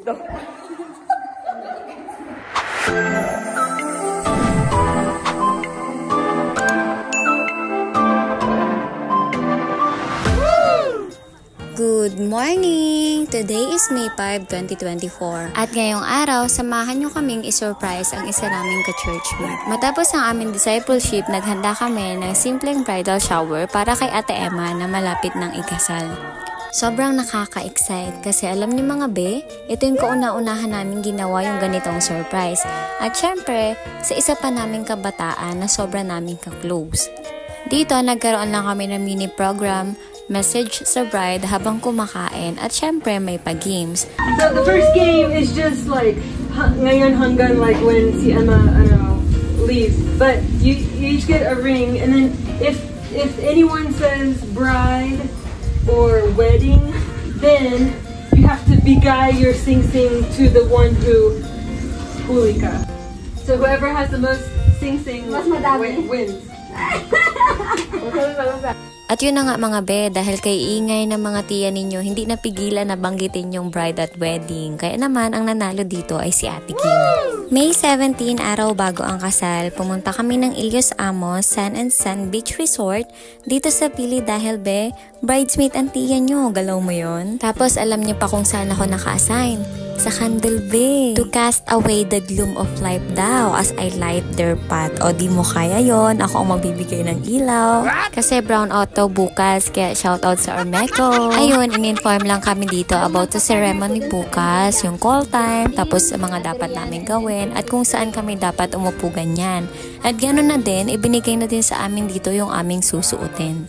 dito. Good morning! Today is May 5, 2024. At ngayong araw, samahan nyo kaming isurprise ang isa naming ka-churchmate. Matapos ang aming discipleship, naghanda kami ng simpleng bridal shower para kay Ate Emma na malapit ng ikasal. Sobrang nakaka-excite kasi alam niyo mga be, ito yung kauna-unahan namin ginawa yung ganitong surprise. At syempre, sa isa pa naming kabataan na sobra naming ka-close. Dito, nagkaroon lang kami ng mini program, message sa bride habang kumakain at syempre may pa-games. So the first game is just like ngayon hanggang like when si Emma leaves. But you each get a ring, and then if anyone says bride or wedding, then you have to bigay your sing-sing to the one who huli ka. So whoever has the most sing-sing wins. At yun na nga mga be, dahil kay ingay ng mga tiya ninyo, hindi napigilan na banggitin yung bride at wedding. Kaya naman, ang nanalo dito ay si Ate King. May 17, araw bago ang kasal, pumunta kami ng Ilios Amos Sun and Sun Beach Resort dito sa Pili dahil be, bridesmaid ang tiya nyo, galaw mo yon. Tapos alam niyo pa kung saan ako naka-assign. Sa Candle Bay. To cast away the gloom of life daw as I light their path. O di mo kaya yon, ako ang magbibigay ng ilaw. Kasi brown out daw bukas, kaya shoutout sa Ormeco. Ayun, in-inform lang kami dito about sa ceremony bukas, yung call time, tapos sa mga dapat namin gawin, at kung saan kami dapat umupo ganyan. At gano'n na din, ibinigay na din sa amin dito yung aming susuotin.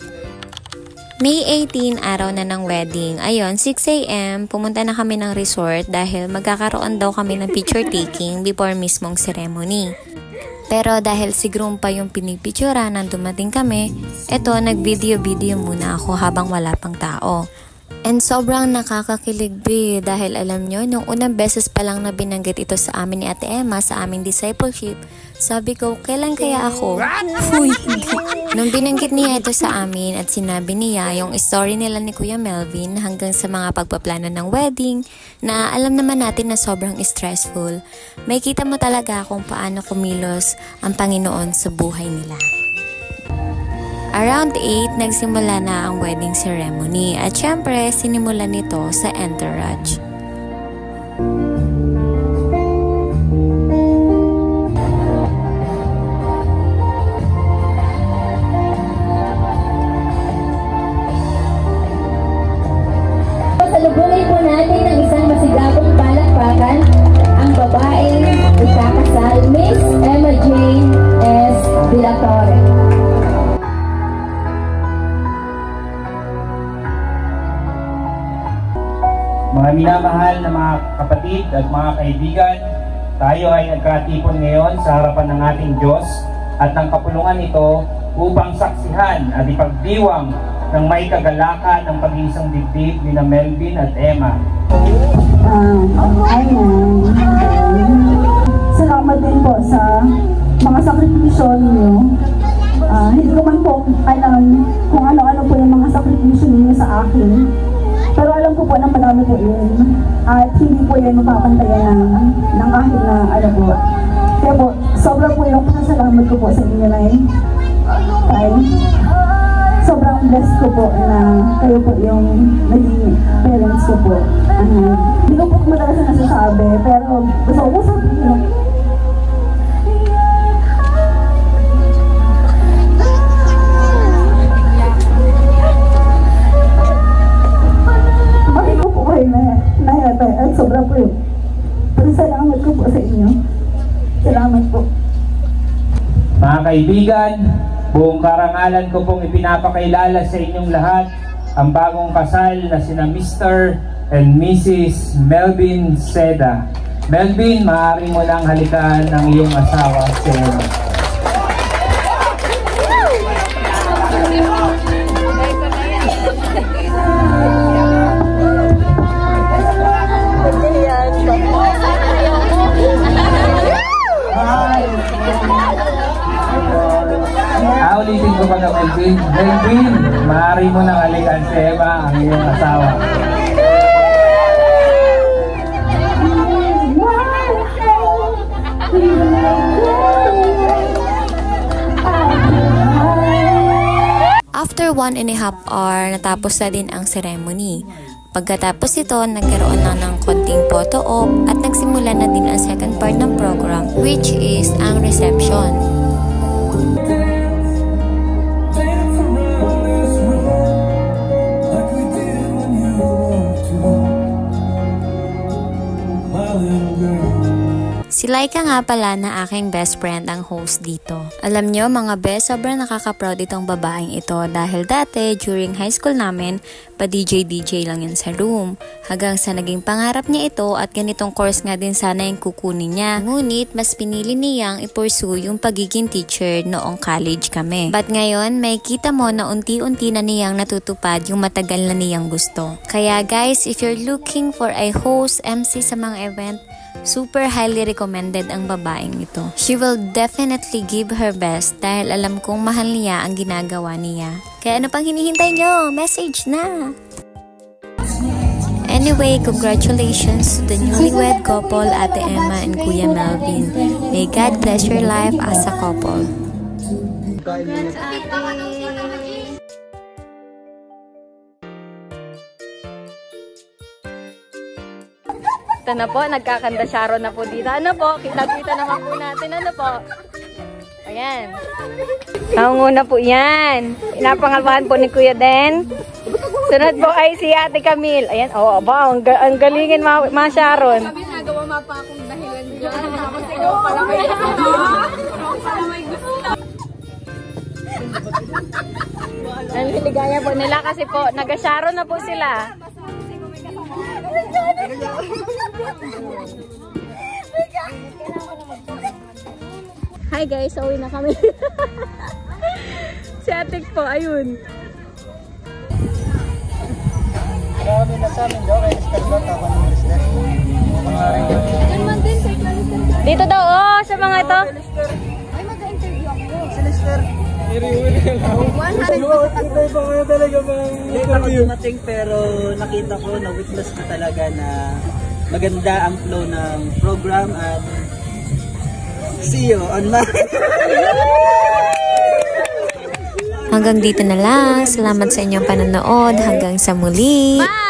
May 18, araw na ng wedding. Ayun, 6 AM, pumunta na kami ng resort dahil magkakaroon daw kami ng picture taking before mismong ceremony. Pero dahil si groom pa yung pinipictura nang dumating kami, eto, nag-video-video muna ako habang wala pang tao. And sobrang nakakakilig be, dahil alam nyo, nung unang beses pa lang na binanggit ito sa amin ni Ate Emma sa aming discipleship, sabi ko, kailan kaya ako? Uy, hindi. Nung binanggit niya ito sa amin at sinabi niya yung story nila ni Kuya Melvin hanggang sa mga pagpaplano ng wedding na alam naman natin na sobrang stressful, may kita mo talaga kung paano kumilos ang Panginoon sa buhay nila. Around 8, nagsimula na ang wedding ceremony at syempre sinimulan nito sa entourage. Salubungin po natin ang isang masigabong palakpakan, ang babaeng ikakasal, Miss Emma Jane S. Villatore. Mga minamahal na mga kapatid at mga kaibigan, tayo ay nagkatipon ngayon sa harapan ng ating Diyos at ng kapulungan ito upang saksihan at ipagdiwang ng may kagalakan ng pag-iisang dibdib ni Melvin at Emma. Salamat din po sa mga sakripisyo ninyo. Hindi ko man po alam kung ano-ano po yung mga sakripisyo ninyo sa akin. Pero alam ko po na marami po yun. At hindi po yun mapapantayan ng kahit na ano po. Kaya po, sobra po yung pasasalamat ko po sa inyo na yun. Sobrang blessed ko po na kayo po yung naging parents ko po. Hindi ko po madalas na nasasabi, pero gusto ko po sabihin. Bakit ko po kayo nayatay at sobra po yun. Pero salamat ko po sa inyo. Salamat po. Mga kaibigan, buong karangalan ko pong ipinapakilala sa inyong lahat ang bagong kasal na sina Mr. and Mrs. Melvin Seda. Melvin, maaari mo lang halikan ng iyong asawa, Sarah. Ulitin ko pa na Melvin. Melvin, maaari mo nang halikan si Emma, ang iyong asawa. After 1.5 hour, natapos na din ang ceremony. Pagkatapos ito, nagkaroon na ng konting photo op at nagsimula na din ang second part ng program, which is ang reception. Si Laika nga pala na aking best friend ang host dito. Alam nyo mga best, sobrang nakaka-proud itong babaeng ito dahil dati during high school namin, pa-DJ lang yan sa room. Hanggang sa naging pangarap niya ito at ganitong course nga din sana yung kukunin niya. Ngunit mas pinili niyang i-pursue yung pagiging teacher noong college kami. But ngayon, may kita mo na unti-unti na niyang natutupad yung matagal na niyang gusto. Kaya guys, if you're looking for a host, MC sa mga event, super highly recommended ang babaeng ito. She will definitely give her best dahil alam kong mahal niya ang ginagawa niya. Kaya ano pang hinihintay nyo? Message na! Anyway, congratulations to the newlywed couple, Ate Emma and Kuya Melvin. May God bless your life as a couple. Congrats, Ate! Ito na po, nagkakanda Sharon na po dito. Ano po, kita-kita naman po natin. Ano po? Ayan. Nangunguna po yan. Pinapangalwahan po ni Kuya Den. Sunod po ay si Ate Camille. Ayan, oh, ba, ang galingin ma Sharon. Sabi nagawa ma pa akong dahilan dyan. Tapos ikaw pala may gusto. Ang liligaya po nila kasi po, nag-Sharon na po sila. Hi guys, uwi na kami. Si Atik po, ayun. Marami na sa amin daw, kaya Lister ba? Tapos ng Lister. Dito daw, oh, sa mga ito. Ay, mag-interview ako. Si Lister. Late ako dumating pero nakita ko, na-witness ko talaga na maganda ang flow ng program at see you on my... Hanggang dito na lang. Salamat sa inyong panonood. Hanggang sa muli. Bye!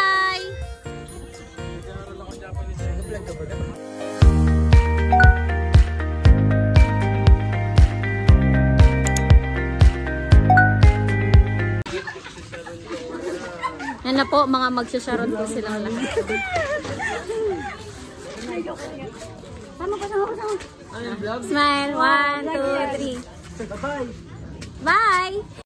Yan na po, mga magsasharon po silang lahat. Smile, 1, 2, 3. Bye! Bye!